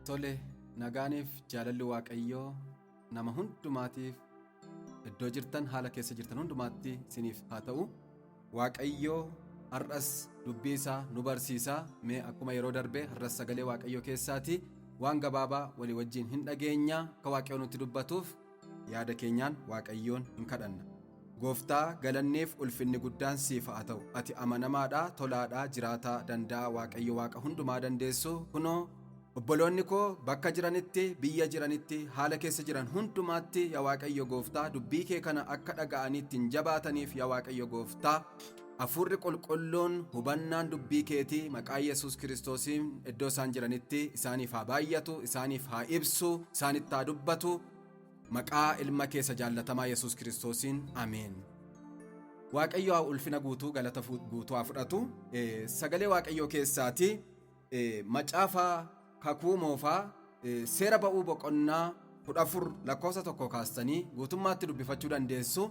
Tole nagaaniif jaalalli waaqayyoo nama hundumaatiif iddoo jirtan haala keessa jirtan hundumaatti isiniif haa ta'u. Waaqayyoo har'as dubbii isaa nu barsiisaa. Mee akkuma yeroo darbe har'as sagalee waaqayyoo keessaati waan gabaabaa walii wajjin hin dhageenya akka waaqayyoon nutti dubbatuuf yaada keenyaan waaqayyoon hin kadhanna. Gooftaa galanneef ulfinni guddaan siif haa ta'u. Ati amanamaadha, tolaadha, jiraataa danda'a waaqayyo waaqa hundumaa dandeessu. Kunoo obboloonni koo bakka jiranitti, biyya jiranitti, haala keessa jiran hundumaatti yaa waaqayyo gooftaa dubbii kee kana akka dhaga'anii ittiin jabaataniif yaa waaqayyo gooftaa hafuurri qulqulluun hubannaan dubbii keetii maqaa Yesuus Kiristoosiin iddoo isaan jiranitti isaaniif haa baay'atu, isaaniif haa ibsu, isaanitti haa dubbatu. Maqaa ilma keessa jaallatamaa Yesuus Kiristoosiin ameen. Waaqayyo haa ulfina guutuu galata guutuu haa fudhatu. Sagalee waaqayyoo keessaati macaafa kakuu moofaa seera ba'uu boqonnaa 14 lakkoofsa 1 kaastanii guutummaatti dubbifachuu dandeessu.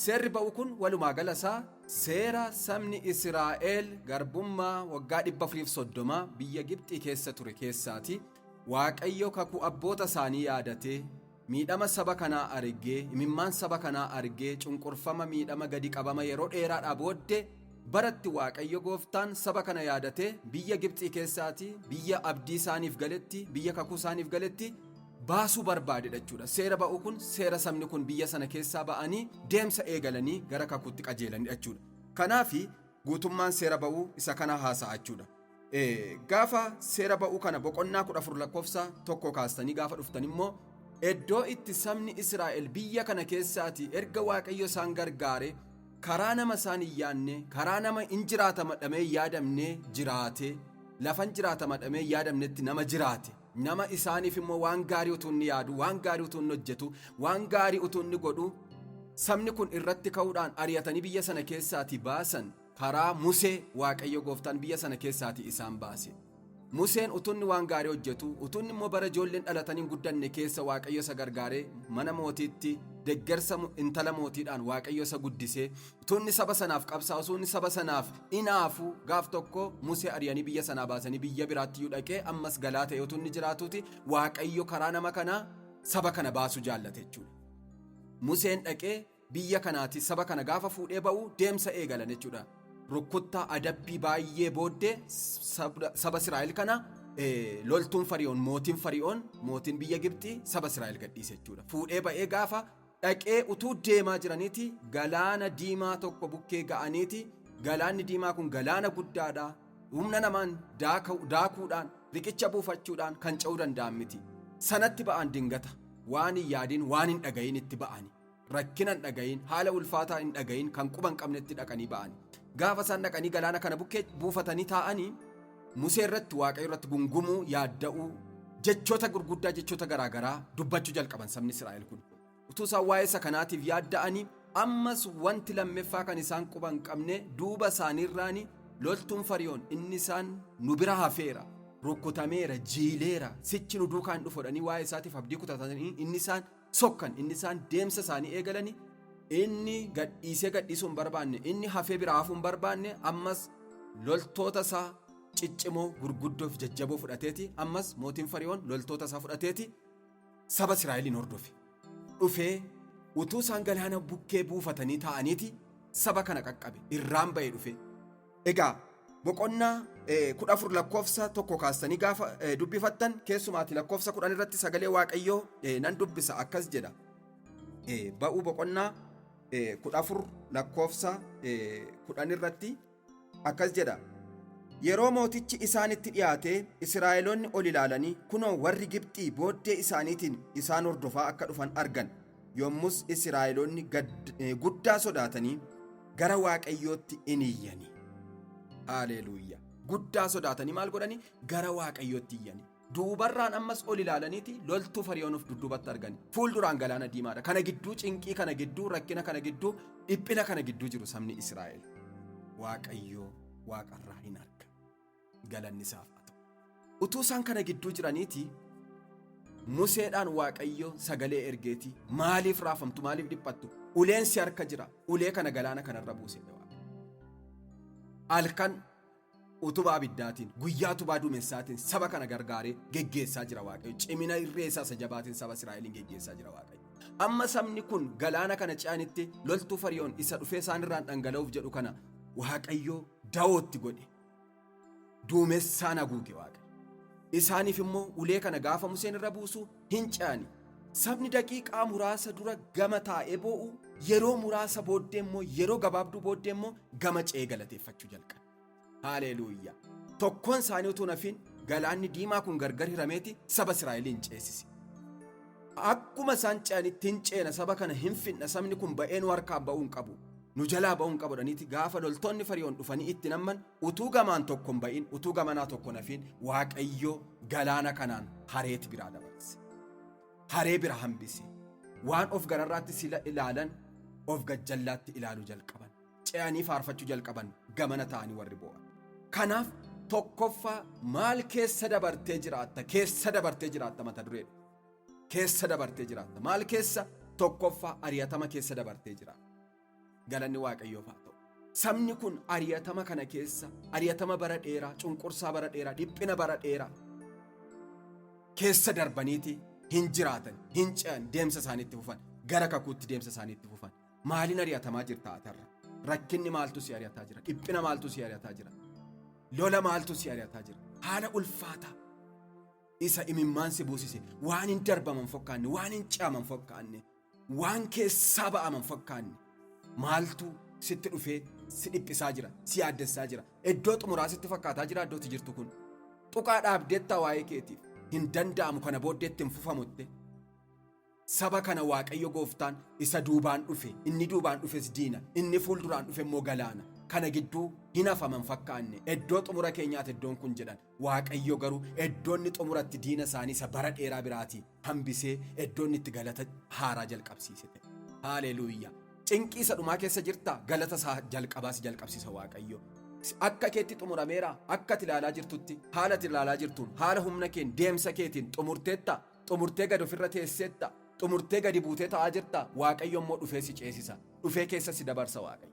Seerri ba'uu kun walumaa gala isaa seera sabni Israa'el garbummaa waggaa 430 biyya Gibxii keessa ture keessaati. Waaqayyo kakuu abboota isaanii yaadatee miidhama saba kanaa argee, imimmaan saba kanaa argee, cunqurfama miidhama gadi qabama yeroo dheeraadhaa booddee baratti waaqayyo gooftaan saba kana yaadatee biyya Gibxii keessaati, biyya abdii isaaniif galetti, biyya kakuu isaaniif galetti baasuu barbaade jechuudha. Seera ba'uu kun seera sabni kun biyya sana keessaa ba'anii deemsa eegalanii gara kakuutti qajeelanii jechuudha. Kanaafi guutummaan seera ba'uu isa kana haasa'a jechuudha. Gaafa seera ba'uu kana boqonnaa 14 lakkoofsa 1 kaastanii gaafa dhuftan immoo iddoo itti sabni Israa'el biyya kana keessaati erga waaqayyo isaan gargaare karaa nama isaan hin yaadne, karaa nama hin jiraatama dhamee yaadamne jiraate, lafan jiraatama dhamee yaadamnetti nama jiraate, nama isaaniif immoo waan gaarii utuu inni yaadu, waan gaarii utuu inni hojjetu, waan gaarii utuu inni godhu sabni kun irratti ka'uudhaan ari'atanii biyya sana keessaati baasan karaa Musee waaqayyo gooftaan biyya sana keessaati isaan baase. Museen utunni waan gaarii hojjetu, utunni immoo bara ijoolleen dhalatanii guddanne keessa waaqayyo isa gargaaree mana mootiitti deeggarsa intala mootiidhaan waaqayyo isa guddisee, utunni saba sanaaf qabsaa, utunni saba sanaaf inaafu gaaf tokko Musee ari'anii biyya sanaa baasanii biyya biraatti dhaqee ammas galaa ta'e utunni jiraatuuti waaqayyo karaa nama kanaa saba kana baasuu jaallate jechuudha. Museen dhaqee biyya kanaati saba kana gaafa fuudhee ba'u deemsa eegalan jechuudha. Rukuttaa adabbii baay'ee booddee saba Israa'el kana loltuun Fari'oon, mootiin Fari'oon, mootiin biyya Gibxii saba Israa'el gadhiise jechuudha. Fuudhee ba'ee gaafa dhaqee utuu deemaa jiraniiti galaana diimaa tokko bukkee ga'aniiti. Galaanni diimaa kun galaana guddaadha. Humna namaan daakuudhaan, riqicha buufachuudhaan kan ce'uu danda'an miti. Sanatti ba'an dingata. Waan hin yaadin, waan hin dhagayin itti ba'ani. Rakkina hin dhagayin, haala ulfaataa hin dhagayin kan quba hin qabnetti dhaqanii ba'ani. Gaafa isaan dhaqanii galaana kana bukkee buufatanii taa'anii Musee irratti waaqayyo irratti gungumuu yaadda'uu jechoota gurguddaa jechoota garaagaraa dubbachuu jalqaban sabni Israa'el kun. Utuu isaan waa'ee isa kanaatiif yaadda'anii ammas wanti lammeeffaa kan isaan quba hin qabne duuba isaaniirraani loltuun Fari'oon inni isaan nu bira hafeera, rukkutameera, jiileera, sichi nu duukaa hin dhufu jedhanii waa'ee isaatiif abdii kutatanii inni isaan sokkan, inni isaan deemsa isaanii eegalanii inni gadhiisuu hin barbaanne, inni hafee biraa hafuu hin barbaanne ammas loltoota isaa ciccimoo gurguddoof jajjaboo fudhateeti. Ammas mootiin Fari'oon loltoota isaa fudhateeti saba Israa'eliin hordofe. Dhufee utuu isaan galaana bukkee buufatanii taa'aniiti saba kana qaqqabe, irraan ba'ee dhufe. Egaa boqonnaa 14 lakkoofsa 1 kaastanii gaafa dubbifattan keessumaati lakkoofsa 10 irratti sagalee waaqayyoo nan dubbisa akkas jedha. Ba'uu boqonnaa 14 lakkoofsa 10 irratti akkas jedha. Yeroo mootichi isaanitti dhiyaate Israa'eloonni ol ilaalanii kunoo warri Gibxii booddee isaaniitiin isaan hordofaa akka dhufan argan. Yommus Israa'eloonni guddaa sodaatanii gara waaqayyootti in iyyani. Haleluuyaa. Guddaa sodaatanii maal godhanii? Gara waaqayyootti iyyani. Duubarraan ammas ol ilaalaniiti loltuu Fari'oon of dudduubatti argani. Fuulduraan galaana diimaadha. Kana gidduu cinqii kana gidduu rakkina kana gidduu dhiphina kana gidduu jiru sabni Israa'el. Waaqayyoo waaqarraa hin arga. Galanni isaaf haa ta'u. Utuu isaan kana gidduu jiraniiti Museedhaan waaqayyo sagalee ergeeti. Maaliif raafamtu? Maaliif dhiphattu? Uleen si harka jira. Ulee kana galaana kanarra buuse. Halkan utubaa biddaatiin guyyaa utubaa duumessaatiin saba kana gargaaree geggeessaa jira Waaqayyo. Cimina irree isaa isa jabaatiin saba Israa'eliin geggeessaa jira Waaqayyo. Amma sabni kun galaana kana ce'anitti loltuu Fariyoon isa dhufee isaan irraan dhangala'uuf jedhu kana Waaqayyo da'ootti godhe. Duumessaan haguuge Waaqayyo. Isaaniif immoo ulee kana gaafa Museen irra buusu hin ce'ani. Sabni daqiiqaa muraasa dura gama taa'ee boo'u, yeroo muraasa booddee immoo yeroo gabaabduu booddee immoo gama ce'ee galateeffachuu jalqabe. Haleluuyaa. Tokkoon isaanii utuu nafin galaanni diimaa kun gargar hirameeti saba Israa'eliin ceesise. Akkuma isaan ce'anitti hin ceena saba kana hin finna sabni kun ba'ee nu harkaa ba'uu hin qabu. Nu jalaa ba'uu hin qabudhaniiti gaafa loltoonni Fariyoon dhufanii itti namman utuu gamaan tokko hin ba'in utuu gamanaa tokko nafin Waaqayyo galaana kanaan hareeti biraa dabarse. Haree bira hambise. Waan of gararraatti sila ilaalan of gajjallaatti ilaaluu jalqaban. Ce'anii faarfachuu jalqaban gamana ta'anii warri boo'an. Kanaaf tokkoffaa maal keessa dabartee jiraatta? Keessa dabartee jiraatta mata dureedha. Keessa dabartee jiraatta. Maal keessa? Tokkoffaa ari'atama keessa dabartee jiraatta. Galanni Waaqayyoof haa ta'u. Sabni kun ari'atama kana keessa, ari'atama bara dheeraa, cunqursaa bara dheeraa, dhiphina bara dheeraa keessa darbaniiti hin jiraatan, hin ce'an, deemsa isaaniitti fufan, gara kakuutti deemsa isaaniitti fufan. Maaliin ari'atamaa jirta atarra? Rakkinni maaltu si ari'ataa jira? Dhiphina maaltu si ari'ataa jira? Lola maaltu si ari'ataa jira? Haala ulfaataa isa imimmaan si buusise, waan hin darbaman fakkaanne, waan hin ce'aman fakkaanne, waan keessaa ba'aman fakkaanne maaltu sitti dhufee si dhiphisaa jira, si yaaddessaa jira? Iddoo xumuraa sitti fakkaataa jira iddootti jirtu kun? Tuqaa dhaabdeetta waa'ee keetiif hin danda'amu kana booddeetti hin fufamutte. Saba kana Waaqayyo Gooftaan isa duubaan dhufe, inni duubaan dhufes diina, inni fuulduraan dhufe immoo galaana. Kana gidduu hin hafaman fakkaanne iddoo xumura keenyaati iddoon kun jedhan. Waaqayyo garuu iddoonni xumuratti diina isaanii isa bara dheeraa biraatii hambisee iddoonni itti galata haaraa jalqabsiise. Haleluuyaa. Cinqii isa dhumaa keessa jirta, galata isaa jalqabaas jalqabsiisa Waaqayyo. Akka keetti xumurameera, akka ati ilaalaa jirtutti, haala ati ilaalaa jirtuun, haala humna keen, deemsa keetiin xumurteetta, xumurtee gad ofirra teesseetta, xumurtee gadi buutee ta'aa jirta. Waaqayyo immoo dhufee si ceesisa, dhufee keessa si dabarsa Waaqayyo.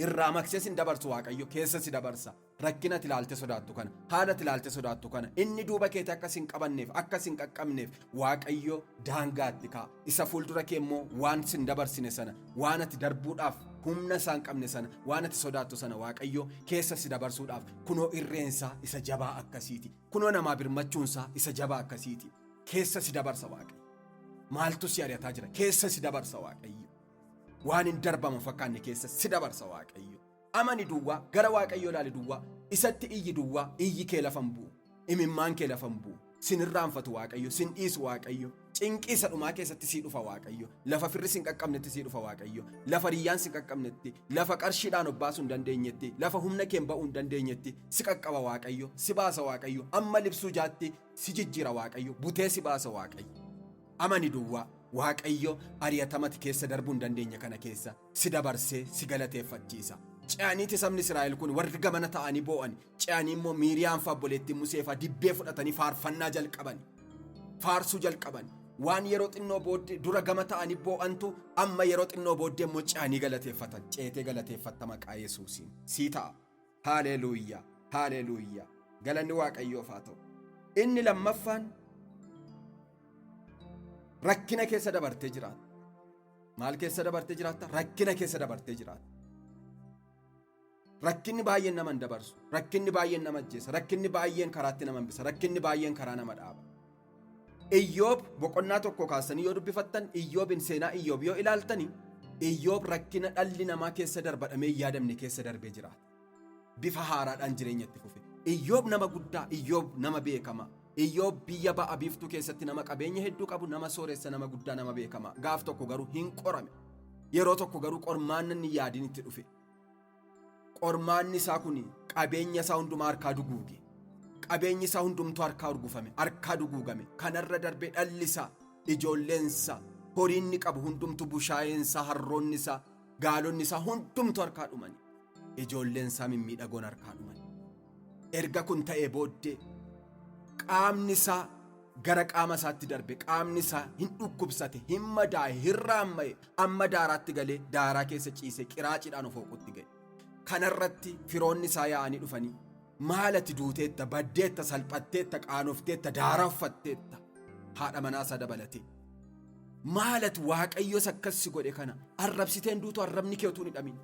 Irraa maksee si dabarsu Waaqayyo keessa si dabarsa. Rakkina ati ilaalte sodaattu kana, haala ati ilaalte sodaattu kana, inni duuba keetti akka si hin qabanneef, akka si hin qaqqabneef Waaqayyo daangaatti kaa'a. Isa fuuldura kee immoo waan si hin dabarsine sana, waan ati darbuudhaaf humna isaa hin qabne sana, waan ati sodaattu sana Waaqayyo keessa si dabarsuudhaaf kunoo irreensaa isa jabaa akkasiiti. Kunoo namaa birmachuunsaa isa jabaa akkasiiti. Keessa si dabarsa Waaqayyo. Maaltu si ari'ataa jira? Keessa si dabarsa Waaqayyo. Waan hin darbaman fakkaanne keessa si dabarsa Waaqayyo. Amani duwwaa, gara Waaqayyo ilaali duwwaa, isatti iyyi duwwaa, iyyi kee lafan bu'u, imimmaan kee lafan bu'u. Sin irraanfatu Waaqayyo, sin dhiisu Waaqayyo. Cinqii isa dhumaa keessatti sii dhufa Waaqayyo. Lafa firri sin qaqqabnetti sii dhufa Waaqayyo. Lafa riyyaan sin qaqqabnetti, lafa qarshiidhaan obbaasuu hin dandeenyetti, lafa humna keen ba'uu hin dandeenyetti si qaqqaba Waaqayyo, si baasa Waaqayyo. Amma libsuu jaatti si jijjiira Waaqayyo, butee si baasa Waaqayyo. Amani duwwaa. Waaqayyo ari'atamati keessa darbuu hin dandeenye kana keessa si dabarsee si galateeffachiisa. Ce'aniiti sabni Israa'el kun warri gamana ta'anii boo'an, ce'anii immoo Miiriyaan fa'aa obboleettiin Musee fa'aa dibbee fudhatanii faarfannaa jalqaban, faarsuu jalqaban. Waan yeroo xinnoo booddee dura gama ta'anii boo'antu amma yeroo xinnoo booddee immoo ce'anii galateeffatan. Ceetee galateeffatta maqaa Yesuusiin sii ta'a. Haleluuyaa, haleluuyaa. Galanni Waaqayyoof haa ta'u. Inni lammaffaan rakkina keessa dabartee jiraatta. Maal keessa dabartee jiraatta? Rakkina keessa dabartee jiraatta. Rakkinni baay'een nama hin dabarsu. Rakkinni baay'een nama ajjeesa. Rakkinni baay'een karaatti nama hambisa. Rakkinni baay'een karaa nama dhaaba. Iyyoob boqonnaa tokko kaasanii yoo dubbifattan, Iyyoobin seenaa Iyyoob yoo ilaaltani, Iyyoob rakkina dhalli namaa keessa darbadhamee yaadamne keessa darbee jiraata. Bifa haaraadhaan jireenyatti fufe. Iyyoob nama guddaa, Iyyoob nama beekama. Iyyoob biyya ba'a biiftuu keessatti nama qabeenya hedduu qabu, nama sooressa, nama guddaa, nama beekama. Gaaf tokko garuu hin qorame. Yeroo tokko garuu qormaanni inni yaadiin itti dhufe. Qormaanni isaa kun qabeenya isaa hundumaa harkaa duguuge. Qabeenyi isaa hundumtu harkaa urgufame, harkaa duguugame. Kanarra darbee dhalli isaa, ijoolleen isaa, horiin inni qabu hundumtu, bushaayeen isaa, harroonni isaa, gaalonni isaa hundumtu harkaa dhumani. Ijoolleen isaa mimmiidhagoon harkaa dhumani. Erga kun ta'ee booddee qaamni isaa gara qaama isaatti darbe, qaamni isaa hin dhukkubsate, hin madaa'e, hin raamma'e, amma daaraatti galee daaraa keessa ciise, qiraaciidhaan of hooqutti ga'e. Kanarratti firoonni isaa yaa'anii dhufanii maalati duuteetta baddeetta salphatteetta qaanofteetta daaraffatteetta haadha manaasaa dabalatee maalati waaqayyos akkasi godhe kana arrabsiteen duutu arrabni kee utuu hin hidhamin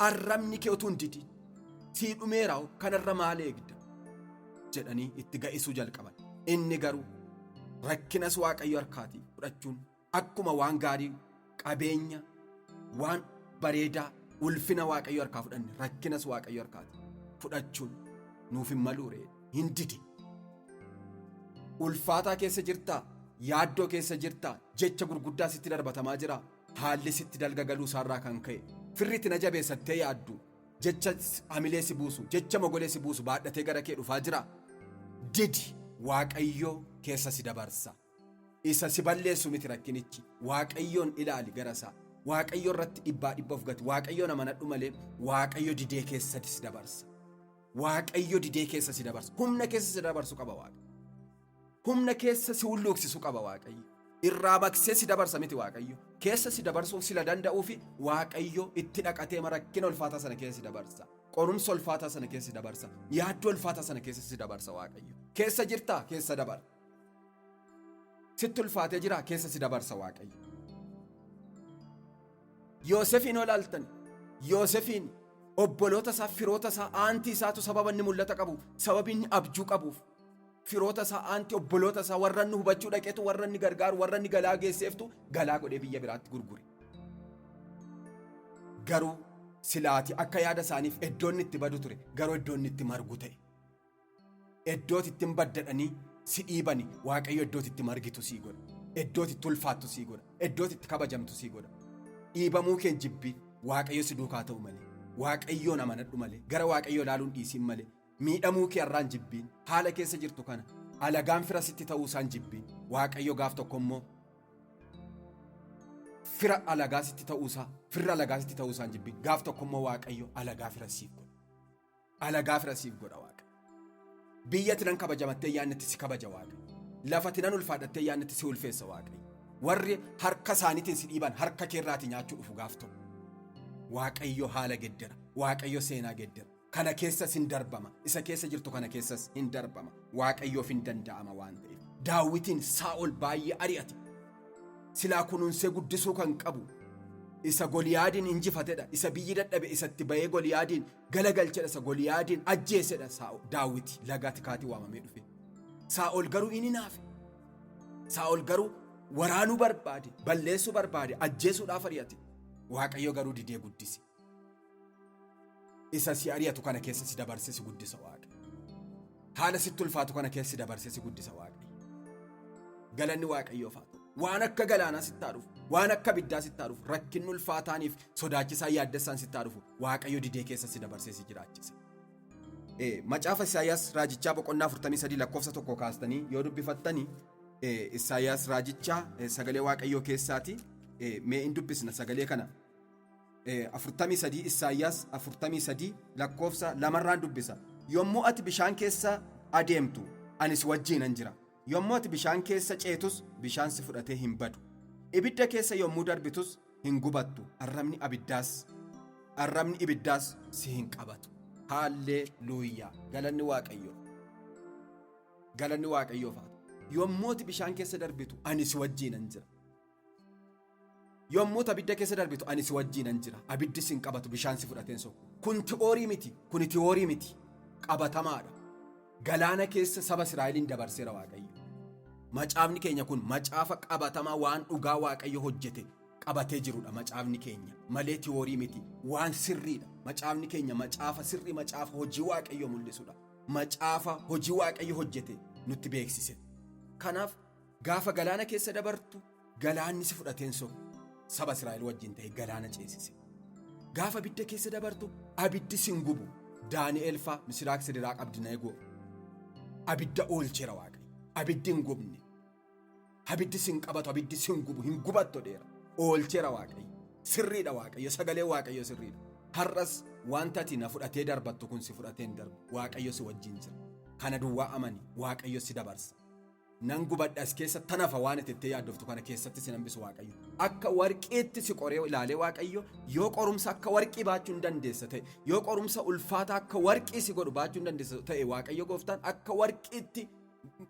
arrabni kee utuu hin didin sii dhumeera kanarra maal eegda jedhanii itti ga'isuu jalqaban. Inni garuu rakkinas waaqayyo harkaatii fudhachuun akkuma waan gaarii qabeenya waan bareedaa ulfina waaqayyo harkaa fudhanne rakkinas waaqayyo harkaatii fudhachuun nuuf hin maluure hin didi. Ulfaataa keessa jirtaa yaaddoo keessa jirtaa jecha gurguddaa sitti darbatamaa jira haalli sitti dalgagaluu isaarraa kan ka'e firritti na jabeessattee yaaddu jecha hamilee si buusu jecha mogolee si buusu baadhatee gara kee dhufaa jira. Didi waaqayyoo keessa si dabarsa. Isa si balleessu miti rakkinichi waaqayyoon ilaali gara isaa waaqayyo irratti dhibbaa of gati waaqayyo nama nadhu malee waaqayyo didee keessa si dabarsa. Waaqayyo didee keessa si dabarsa humna keessa si dabarsu qaba waaqayyo. Humna keessa si hulluuqsisu qaba waaqayyo. Irraa baksee si dabarsa miti waaqayyo keessa si dabarsuu sila danda'uu fi waaqayyo itti dhaqatee rakkina ulfaataa sana keessa si dabarsa. Qorumsa ulfaataa sana keessa si dabarsa. Yaaddoo ulfaataa sana keessa si dabarsa waaqayyo. Keessa jirtaa keessa dabar. Sitti ulfaatee jira keessa si dabarsa waaqayyo. Yoosefiin olaaltan Yoosefiin obboloota isaa firoota isaa aantii isaatu sababa inni mul'ata qabu sababa inni abjuu qabuuf firoota isaa aantii obboloota isaa warra inni hubachuu dhaqeetu warra inni gargaaru warra inni galaa geesseeftu galaa godhee biyya biraatti gurgure. Garuu silaati akka yaada isaaniif iddoon itti badu ture garuu iddoon itti margu ta'e. Iddooti ittiin baddadhanii si dhiibani waaqayyo iddooti itti margitu sii godha. Iddooti itti ulfaattu sii godha. Iddooti itti kabajamtu sii godha. Dhiibamuu kee jibbi waaqayyo si duukaa ta'u malee waaqayyoon amanadhu malee gara waaqayyo ilaaluun dhiisiin malee miidhamuu kee irraan jibbiin haala keessa jirtu kana alagaan fira sitti ta'uu isaan jibbiin waaqayyo gaaf tokko immoo fira alagaa sitti ta'uu isaa firra alagaa sitti ta'uu isaan jibbiin gaaf tokko immoo waaqayyo alagaa fira siif godha. Alagaa fira siif godha waaqayyo. Biyyatti nan kabajamattee yaannatti si kabaja waaqayyo. Lafatti nan ulfaadhattee yaannatti si ulfeessa waaqayyo. Warri harka isaaniitiin si dhiiban harka keerraatii nyaachuu dhufu gaaf tokko. Waaqayyo haala geddera. Waaqayyo seenaa geddera. Kana keessas hin darbama. Isa keessa jirtu kana keessas hin darbama. Waaqayyoof hin danda'ama waan ta'eef. Daawitiin Saa'ol baay'ee ari'ate. Silaa kunuunsee guddisuu kan qabu. Isa Goliyaadiin injifatedha. Isa biyyi dadhabe isatti bahee Goliyaadiin galagalchedha. Isa Goliyaadiin ajjeesedha Daawiti lagaa tikaatii waamamee dhufe. Saa'ol garuu inni naafe. Saa'ol garuu waraanuu barbaade, balleessuu barbaade, ajjeesuudhaaf ari'ate. Waaqayyo garuu didee guddise. Isa si ari'atu kana keessa si dabarsee si guddisa Waaqayyo. Haala sitti ulfaatu kana keessa si dabarsee si guddisa Waaqayyo. Galanni Waaqayyoof haa ta'u. Waan akka galaanaa sitti haa dhufu, waan akka biddaa sitti haa dhufu, rakkinni ulfaataaniif sodaachisaa yaaddessaan sitti haa dhufu, Waaqayyo didee keessa si dabarsee si jiraachisa. Macaafa Isaayyaas raajichaa boqonnaa 43 lakkoofsa 1 kaastanii yoo dubbifattanii Isaayyaas raajichaa sagalee Waaqayyoo keessaati. Mee in dubbisna sagalee kana 43 Isaayyaas 43 lakkoofsa 2 dubbisa. Yommuu ati bishaan keessa adeemtu anis wajjiinan jira. Yommuu ati bishaan keessa ceetus bishaan si fudhatee hin badu. Ibidda keessa yommuu darbitus hin gubattu. Arrabni ibiddaas si hin qabatu. Haalleluuyaa. Galanni Waaqayyoo. Galanni Waaqayyoo faatu. Yommuu ati bishaan keessa darbitu ani si wajjiinan jira. Yommuu ati abidda keessa darbitu ani si wajjiinan jira. Abiddi si hin qabatu bishaan si fudhateen soku. Kun ti'oorii miti. Kun ti'oorii miti. Qabatamaadha. Galaana keessa saba Israa'eliin dabarseera Waaqayyo. Macaafni keenya kun macaafa qabatamaa waan dhugaa Waaqayyo hojjete qabatee jirudha macaafni keenya. Malee ti'oorii miti. Waan sirriidha. Macaafni keenya macaafa sirrii macaafa hojii Waaqayyo mul'isudha. Macaafa hojii Waaqayyo hojjete nutti beeksise. Kanaaf gaafa galaana keessa dabartu galaanni si fudhateen soku saba Israa'el wajjin ta'e galaana ceesise. Gaafa abidda keessa dabartu abiddi si hin gubu. Daani'el faa Misiraaq Sidiraaq Abdinaagoo abidda oolcheera Waaqayyo. Abiddi hin gubne. Abiddi si hin qabatu abiddi si hin gubu hin gubatto dheera. Oolcheera Waaqayyo. Sirriidha Waaqayyo. Sagalee Waaqayyo sirriidha. Har'as wanta ati na fudhatee darbattu kun si fudhateen darbu. Waaqayyo si wajjin jira. Kana duwwaa amani Waaqayyo si dabarsa. nan gubadha as keessa tanafa waan itti yaaddoftu kana keessatti si nambisu Waaqayyo akka warqiitti si qoree ilaalee Waaqayyo yoo qorumsa akka warqii baachuu hin dandeessa ta'e yoo qorumsa ulfaata akka warqii si godhu baachuu hin dandeessa ta'e Waaqayyo gooftaan akka warqiitti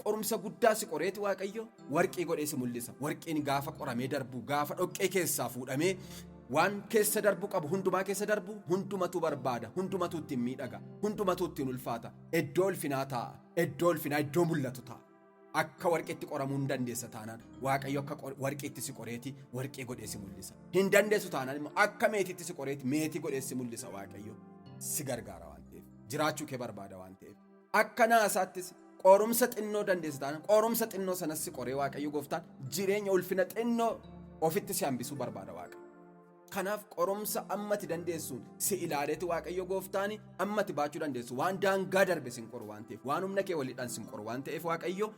qorumsa guddaa si qoreeti Waaqayyo warqii godhee si mul'isa. Warqiin gaafa qoramee darbu gaafa dhoqqee keessaa fuudhamee waan keessa darbu qabu hundumaa keessa darbu hundumatu barbaada hundumatu ittiin miidhaga hundumatu ittiin ulfaata iddoo ulfinaa taa'a iddoo ulfinaa iddoo mul'atu ta'a. Akka warqiitti qoramuu hin dandeessa taanaan Waaqayyo akka warqiitti si qoreeti warqii godhee si mul'isa. Hin dandeessu taanaan immoo akka meetiitti si qoreeti meetii godhee si mul'isa. Waaqayyo si gargaara waan ta'eef jiraachuu kee barbaada waan ta'eef akka naasaattis qorumsa xinnoo dandeessa taanaan qorumsa xinnoo sanas si qoree Waaqayyo gooftaan jireenya ulfina xinnoo ofitti si hambisuu barbaada Waaqayyo. Kanaaf qorumsa ammati dandeessuun si ilaaleeti Waaqayyo gooftaani ammati baachuu dandeessu waan daangaa darbe sin qoru waan ta'eef waan humna kee waliidhaan sin qoru waan ta'eef Waaqayyo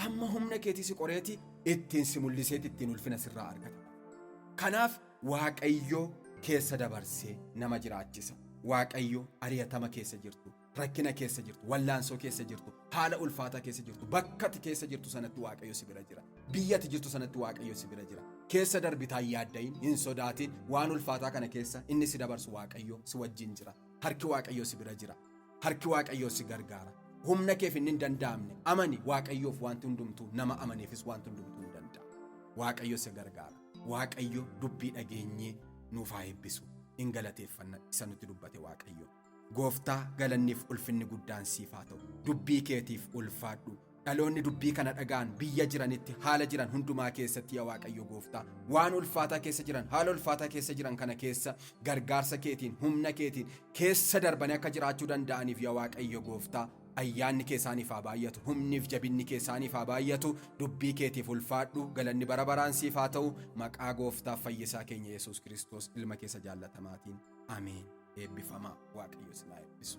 amma humna keetii si qoreeti ittiin si mul'iseeti ittiin ulfina sirraa argata. Kanaaf Waaqayyo keessa dabarsee nama jiraachisa. Waaqayyo ari'atama keessa jirtu rakkina keessa jirtu wallaansoo keessa jirtu haala ulfaataa keessa jirtu bakkati keessa jirtu sanatti Waaqayyo si bira jira. Biyyati jirtu sanatti Waaqayyo si bira jira. Keessa darbitaa yaaddayin hin sodaatin waan ulfaataa kana keessa inni si dabarsu Waaqayyo si wajjin jira. Harki Waaqayyo si bira jira. Harki Waaqayyo si gargaara. Humna keef inni hin danda'amne amani Waaqayyoof wanti hundumtuu nama amaneefis wanti hundumtuu hin danda'a. Waaqayyo si gargaara. Waaqayyo dubbii dhageenyee nuuf haa eebbisu. In galateeffanna isa nutti dubbate Waaqayyo. Gooftaa galanniif ulfinni guddaan siif haa ta'u. Dubbii keetiif ulfaadhu. Dhaloonni dubbii kana dhagaan biyya jiranitti haala jiran hundumaa keessatti yaa Waaqayyo gooftaa waan ulfaataa keessa jiran haala ulfaataa keessa jiran kana keessa gargaarsa keetiin humna keetiin keessa darbanii akka jiraachuu danda'aniif yaa Waaqayyo gooftaa ayyaanni keessaaniif haa baay'atu humniif jabinni keessaaniif haa baay'atu dubbii keetiif ulfaadhu galanni bara baraan siif haa ta'u maqaa gooftaa fayyisaa keenya Yesuus Kiristoos ilma keessa jaallatamaatiin ameen. Eebbifamaa Waaqayyo sinaa eebbisu.